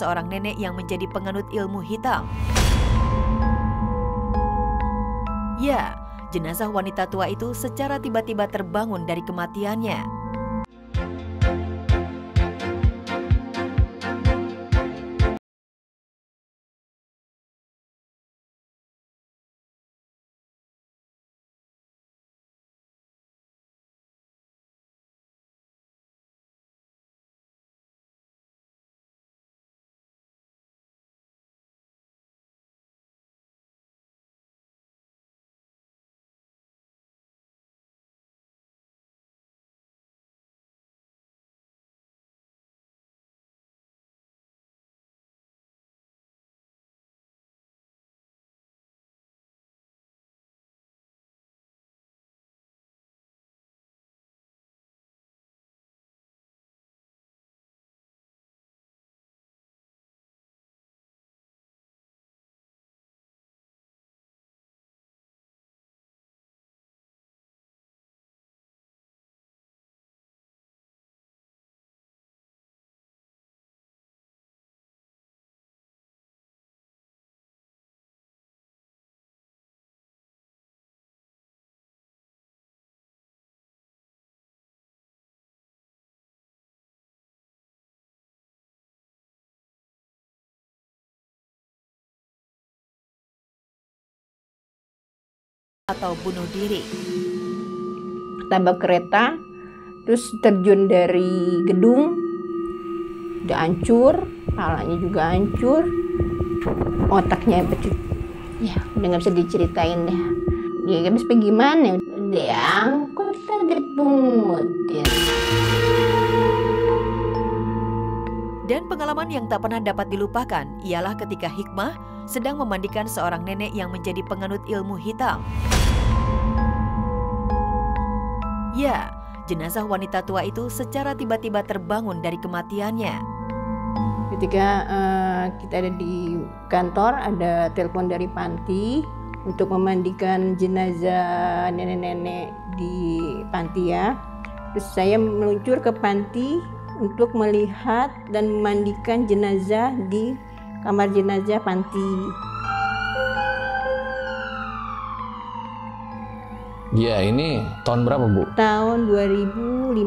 seorang nenek yang menjadi penganut ilmu hitam. Ya, jenazah wanita tua itu secara tiba-tiba terbangun dari kematiannya. Atau bunuh diri. Tabrak kereta, terus terjun dari gedung, udah hancur, kepalanya juga hancur, otaknya ya udah nggak bisa diceritain deh. Ya habis gimana? Diangkut dipungutin. Dan pengalaman yang tak pernah dapat dilupakan ialah ketika Hikmah sedang memandikan seorang nenek yang menjadi penganut ilmu hitam. Ya, jenazah wanita tua itu secara tiba-tiba terbangun dari kematiannya. Ketika kita ada di kantor, ada telepon dari panti untuk memandikan jenazah nenek-nenek di panti ya. Terus saya meluncur ke panti untuk melihat dan memandikan jenazah di kamar jenazah panti. Ya, ini tahun berapa, Bu? Tahun 2015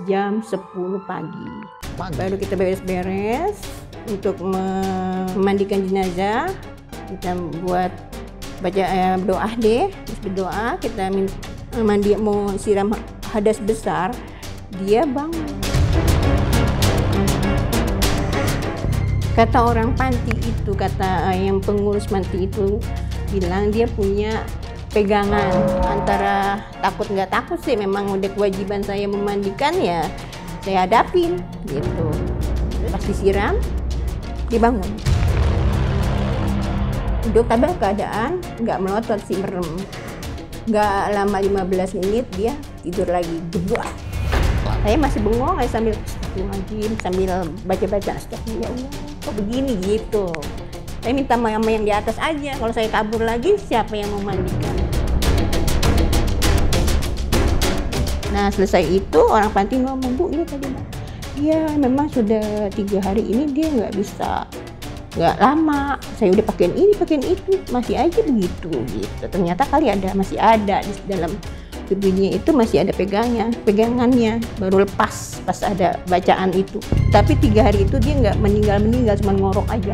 jam 10 pagi. Baru kita beres-beres untuk memandikan jenazah. Kita buat baca doa deh, terus berdoa, kita mandi mau siram hadas besar, dia bangun. Kata orang panti itu, kata yang pengurus panti itu bilang dia punya pegangan antara takut nggak takut sih, memang udah kewajiban saya memandikan ya saya hadapin gitu. Pas disiram dibangun. Udah dalam keadaan nggak melotot sih, merem. Nggak lama 15 menit dia tidur lagi jebak. Saya masih bengong aja sambil baca-baca astagfirullah. Kok begini gitu. Saya minta sama yang di atas aja, kalau saya kabur lagi siapa yang mau mandikan. Nah selesai itu orang panti ngomong, Bu, ini tadi iya memang sudah 3 hari ini dia nggak bisa, nggak lama. Saya udah pakaiin ini, pakaiin itu, masih aja begitu gitu. Ternyata kali masih ada di dalam tubuhnya itu, masih ada pegangannya, baru lepas pas ada bacaan itu. Tapi 3 hari itu dia nggak meninggal, cuma ngorok aja.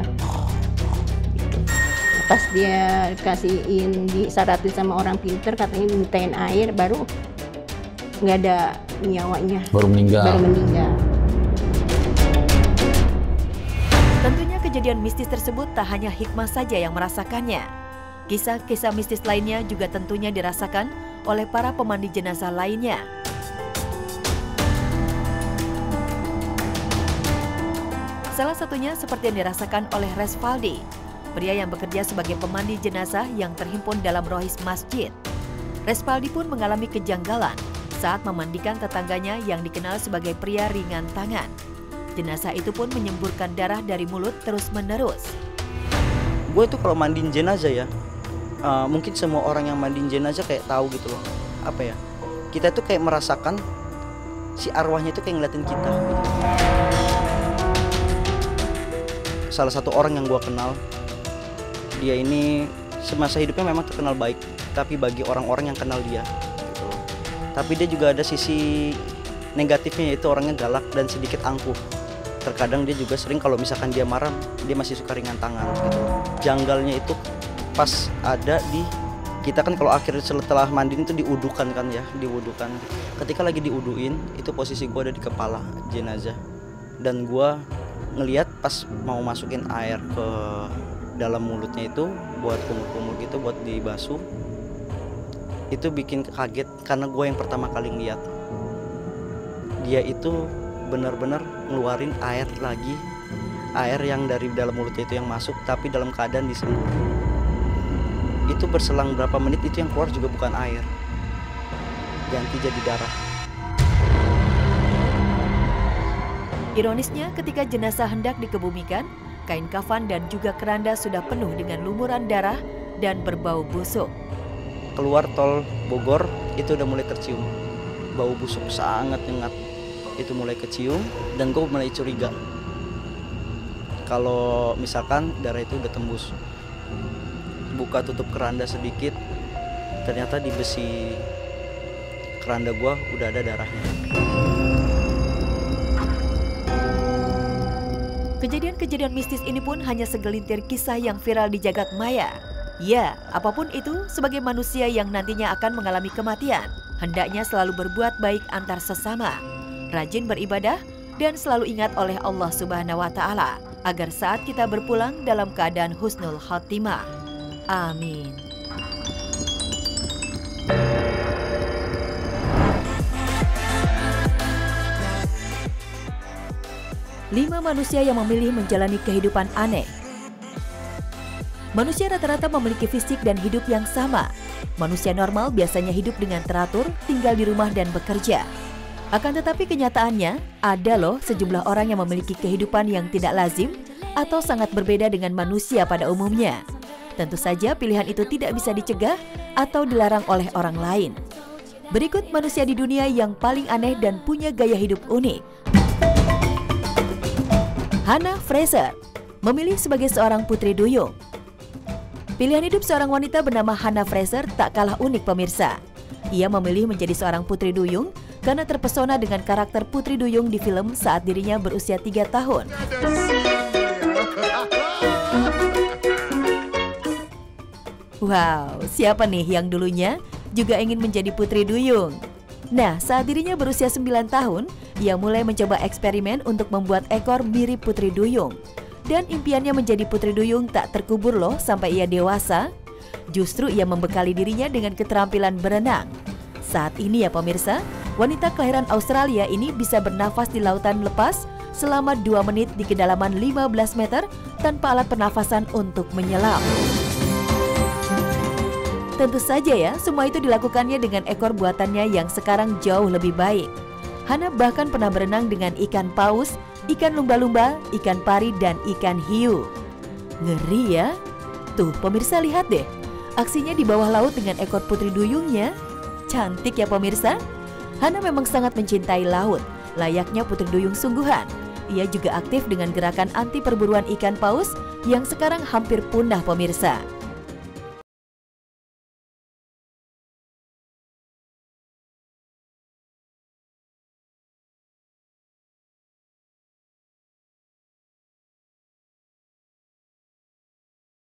Pas dia kasihin, disaratin sama orang pinter, katanya mintain air, baru nggak ada nyawanya. Baru meninggal. Tentunya kejadian mistis tersebut tak hanya Hikmah saja yang merasakannya. Kisah-kisah mistis lainnya juga tentunya dirasakan oleh para pemandi jenazah lainnya. Salah satunya seperti yang dirasakan oleh Resvaldi, pria yang bekerja sebagai pemandi jenazah yang terhimpun dalam rohis masjid. Resvaldi pun mengalami kejanggalan saat memandikan tetangganya yang dikenal sebagai pria ringan tangan. Jenazah itu pun menyemburkan darah dari mulut terus-menerus. Gue tuh kalau mandiin jenazah ya, mungkin semua orang yang mandiin jenazah kayak tahu gitu loh. Apa ya, kita tuh kayak merasakan si arwahnya itu kayak ngeliatin kita gitu. salah satu orang yang gue kenal. Dia ini semasa hidupnya memang terkenal baik, tapi bagi orang-orang yang kenal dia gitu loh. Tapi dia juga ada sisi negatifnya, yaitu orangnya galak dan sedikit angkuh. Terkadang dia juga sering kalau misalkan dia marah, dia masih suka ringan tangan gitu loh. Janggalnya itu pas ada di kita kan, kalau akhir setelah mandi itu diudukan kan ya, diudukan. Ketika lagi diuduin, itu posisi gue ada di kepala jenazah, dan gue ngelihat pas mau masukin air ke dalam mulutnya itu buat kumur-kumur gitu, buat dibasuh. Itu bikin kaget karena gue yang pertama kali ngeliat dia itu benar-benar ngeluarin air lagi, air yang dari dalam mulutnya itu yang masuk, tapi dalam keadaan disembur. Itu berselang berapa menit, itu yang keluar juga bukan air, ganti jadi darah. Ironisnya, ketika jenazah hendak dikebumikan, kain kafan dan juga keranda sudah penuh dengan lumuran darah dan berbau busuk. Keluar tol Bogor itu udah mulai tercium bau busuk sangat nyengat, itu mulai kecium, dan gue mulai curiga kalau misalkan darah itu udah tembus. Buka tutup keranda sedikit, ternyata di besi keranda gua udah ada darahnya. Kejadian-kejadian mistis ini pun hanya segelintir kisah yang viral di jagat maya. Ya, apapun itu, sebagai manusia yang nantinya akan mengalami kematian, hendaknya selalu berbuat baik antar sesama, rajin beribadah, dan selalu ingat oleh Allah Subhanahu wa Ta'ala, agar saat kita berpulang dalam keadaan husnul khatimah. Amin. Lima manusia yang memilih menjalani kehidupan aneh. Manusia rata-rata memiliki fisik dan hidup yang sama. Manusia normal biasanya hidup dengan teratur, tinggal di rumah dan bekerja. Akan tetapi kenyataannya, ada loh sejumlah orang yang memiliki kehidupan yang tidak lazim atau sangat berbeda dengan manusia pada umumnya. Tentu saja pilihan itu tidak bisa dicegah atau dilarang oleh orang lain. Berikut manusia di dunia yang paling aneh dan punya gaya hidup unik. Hannah Fraser memilih sebagai seorang putri duyung. Pilihan hidup seorang wanita bernama Hannah Fraser tak kalah unik pemirsa. Ia memilih menjadi seorang putri duyung karena terpesona dengan karakter putri duyung di film saat dirinya berusia 3 tahun. Wow, siapa nih yang dulunya juga ingin menjadi putri duyung? Nah, saat dirinya berusia 9 tahun, ia mulai mencoba eksperimen untuk membuat ekor mirip putri duyung. Dan impiannya menjadi putri duyung tak terkubur loh sampai ia dewasa. Justru ia membekali dirinya dengan keterampilan berenang. Saat ini ya pemirsa, wanita kelahiran Australia ini bisa bernafas di lautan lepas selama 2 menit di kedalaman 15 meter tanpa alat pernafasan untuk menyelam. Tentu saja ya, semua itu dilakukannya dengan ekor buatannya yang sekarang jauh lebih baik. Hannah bahkan pernah berenang dengan ikan paus, ikan lumba-lumba, ikan pari, dan ikan hiu. Ngeri ya? Tuh, pemirsa lihat deh. Aksinya di bawah laut dengan ekor putri duyungnya. Cantik ya pemirsa? Hannah memang sangat mencintai laut, layaknya putri duyung sungguhan. Ia juga aktif dengan gerakan anti perburuan ikan paus yang sekarang hampir punah pemirsa.